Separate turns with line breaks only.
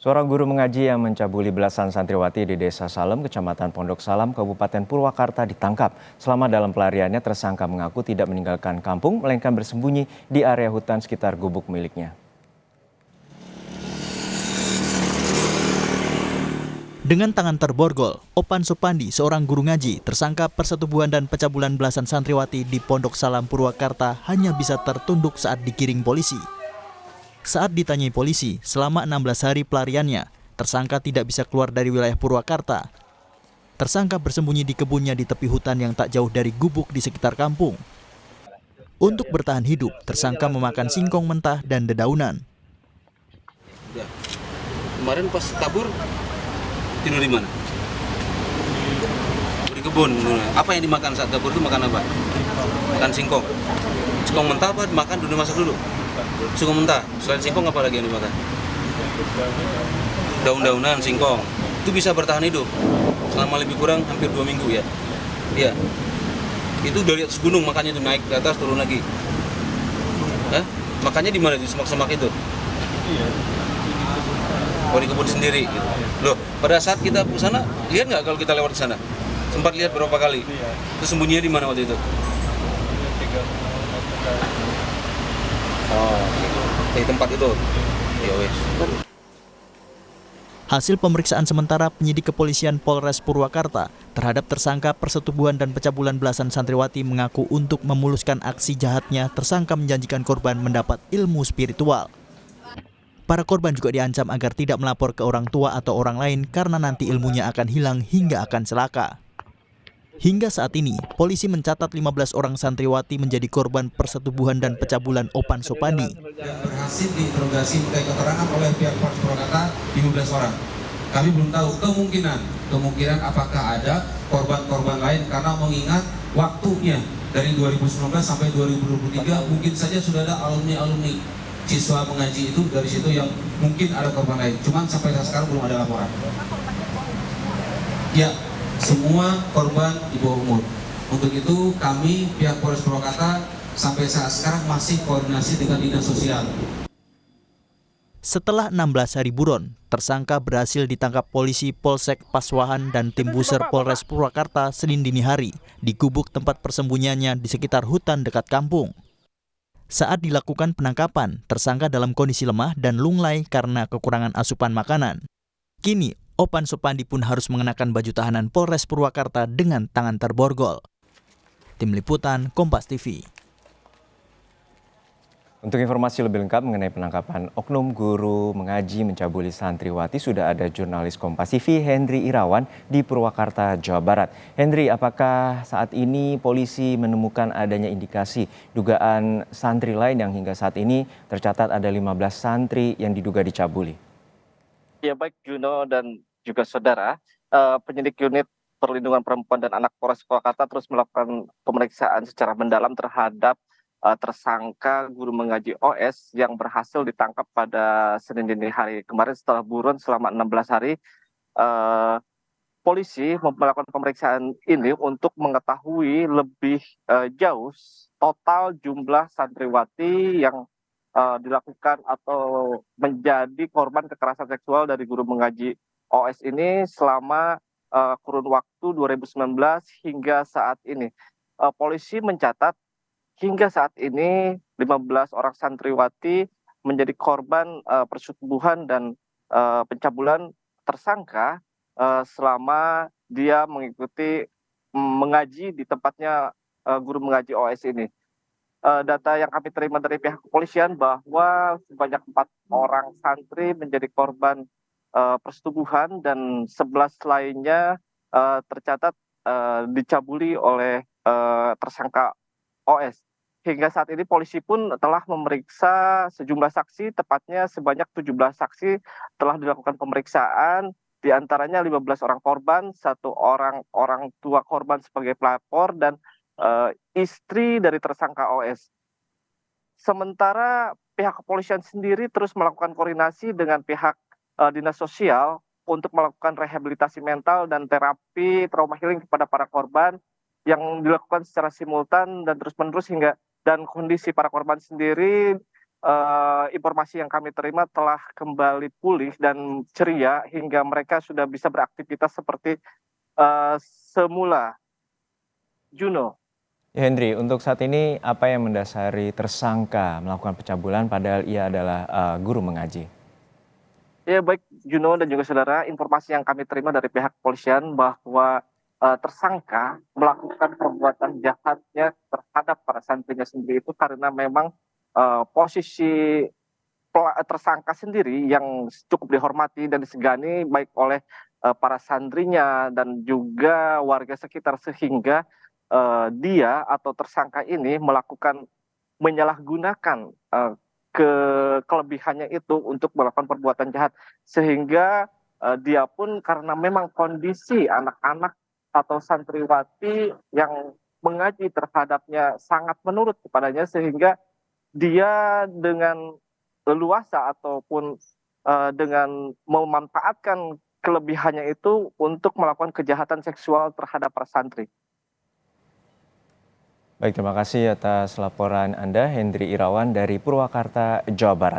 Seorang guru mengaji yang mencabuli belasan santriwati di Desa Salem, Kecamatan Pondok Salam, Kabupaten Purwakarta ditangkap. Selama dalam pelariannya, tersangka mengaku tidak meninggalkan kampung, melainkan bersembunyi di area hutan sekitar gubuk miliknya.
Dengan tangan terborgol, Opan Supandi, seorang guru ngaji, tersangka persetubuhan dan pencabulan belasan santriwati di Pondok Salam, Purwakarta, hanya bisa tertunduk saat digiring polisi. Saat ditanyai polisi, selama 16 hari pelariannya, tersangka tidak bisa keluar dari wilayah Purwakarta. Tersangka bersembunyi di kebunnya di tepi hutan yang tak jauh dari gubuk di sekitar kampung. Untuk bertahan hidup, tersangka memakan singkong mentah dan dedaunan.
Kemarin pas kabur, tidur di mana? Di kebun. Apa yang dimakan saat kabur itu makan apa? Makan singkong. Singkong mentah apa dimakan dulu, masak dulu? Singkong mentah. Selain singkong apa lagi yang dimakan? Daun-daunan singkong. Itu bisa bertahan hidup selama lebih kurang hampir 2 minggu ya. Iya. Itu dari atas gunung makanya itu naik ke atas turun lagi. Hah? Makannya di mana? Di semak-semak itu? Oh, di kebun sendiri gitu. Loh, pada saat kita ke sana, lihat nggak kalau kita lewat di sana? Sempat lihat berapa kali? Itu sembunyinya di mana waktu itu? Oh, di tempat itu. Ya wes.
Hasil pemeriksaan sementara penyidik kepolisian Polres Purwakarta terhadap tersangka persetubuhan dan pencabulan belasan santriwati mengaku untuk memuluskan aksi jahatnya, tersangka menjanjikan korban mendapat ilmu spiritual. Para korban juga diancam agar tidak melapor ke orang tua atau orang lain karena nanti ilmunya akan hilang hingga akan celaka. Hingga saat ini, polisi mencatat 15 orang santriwati menjadi korban persetubuhan dan pencabulan Opan Supandi.
Berhasil diinterogasi minta keterangan oleh pihak Polres Purwakarta 15 orang. Kami belum tahu kemungkinan apakah ada korban-korban lain karena mengingat waktunya dari 2019 sampai 2023 mungkin saja sudah ada alumni siswa mengaji itu dari situ yang mungkin ada korban lain. Cuman sampai sekarang belum ada laporan. Ya, semua korban di bawah umur. Untuk itu kami pihak Polres Purwakarta sampai saat sekarang masih koordinasi dengan Dinas Sosial.
Setelah 16 hari buron, tersangka berhasil ditangkap polisi Polsek Paswahan dan tim Buser Polres Purwakarta Senin dini hari di gubuk tempat persembunyiannya di sekitar hutan dekat kampung. Saat dilakukan penangkapan, tersangka dalam kondisi lemah dan lunglai karena kekurangan asupan makanan. Kini, Opan Supandi pun harus mengenakan baju tahanan Polres Purwakarta dengan tangan terborgol. Tim Liputan, Kompas TV.
Untuk informasi lebih lengkap mengenai penangkapan oknum guru mengaji mencabuli santriwati, sudah ada jurnalis Kompas TV Hendry Irawan di Purwakarta, Jawa Barat. Hendry, apakah saat ini polisi menemukan adanya indikasi dugaan santri lain yang hingga saat ini tercatat ada 15 santri yang diduga dicabuli?
Ya baik Juno dan juga saudara, penyidik unit perlindungan perempuan dan anak Polres Purwakarta terus melakukan pemeriksaan secara mendalam terhadap tersangka guru mengaji OS yang berhasil ditangkap pada Senin dini hari kemarin setelah buron selama 16 hari. Polisi melakukan pemeriksaan ini untuk mengetahui lebih jauh total jumlah santriwati yang dilakukan atau menjadi korban kekerasan seksual dari guru mengaji OS ini selama kurun waktu 2019 hingga saat ini. Polisi mencatat hingga saat ini 15 orang santriwati menjadi korban persetubuhan dan pencabulan tersangka selama dia mengikuti mengaji di tempatnya guru mengaji OS ini. Data yang kami terima dari pihak kepolisian bahwa sebanyak 4 orang santri menjadi korban persetubuhan dan 11 lainnya tercatat dicabuli oleh tersangka OS. Hingga saat ini polisi pun telah memeriksa sejumlah saksi, tepatnya sebanyak 17 saksi telah dilakukan pemeriksaan, di antaranya 15 orang korban, 1 orang tua korban sebagai pelapor dan istri dari tersangka OS. Sementara pihak kepolisian sendiri terus melakukan koordinasi dengan pihak Dinas Sosial untuk melakukan rehabilitasi mental dan terapi trauma healing kepada para korban yang dilakukan secara simultan dan terus-menerus hingga dan kondisi para korban sendiri informasi yang kami terima telah kembali pulih dan ceria hingga mereka sudah bisa beraktivitas seperti semula. Juno.
Hendri, untuk saat ini apa yang mendasari tersangka melakukan pencabulan padahal ia adalah guru mengaji?
Ya baik Juno dan juga saudara, informasi yang kami terima dari pihak kepolisian bahwa tersangka melakukan perbuatan jahatnya terhadap para santrinya sendiri itu karena memang posisi tersangka sendiri yang cukup dihormati dan disegani baik oleh para santrinya dan juga warga sekitar sehingga dia atau tersangka ini menyalahgunakan kelebihannya itu untuk melakukan perbuatan jahat sehingga dia pun karena memang kondisi anak-anak atau santriwati yang mengaji terhadapnya sangat menurut kepadanya sehingga dia dengan leluasa ataupun dengan memanfaatkan kelebihannya itu untuk melakukan kejahatan seksual terhadap para santri.
Baik, terima kasih atas laporan Anda, Hendri Irawan dari Purwakarta, Jawa Barat.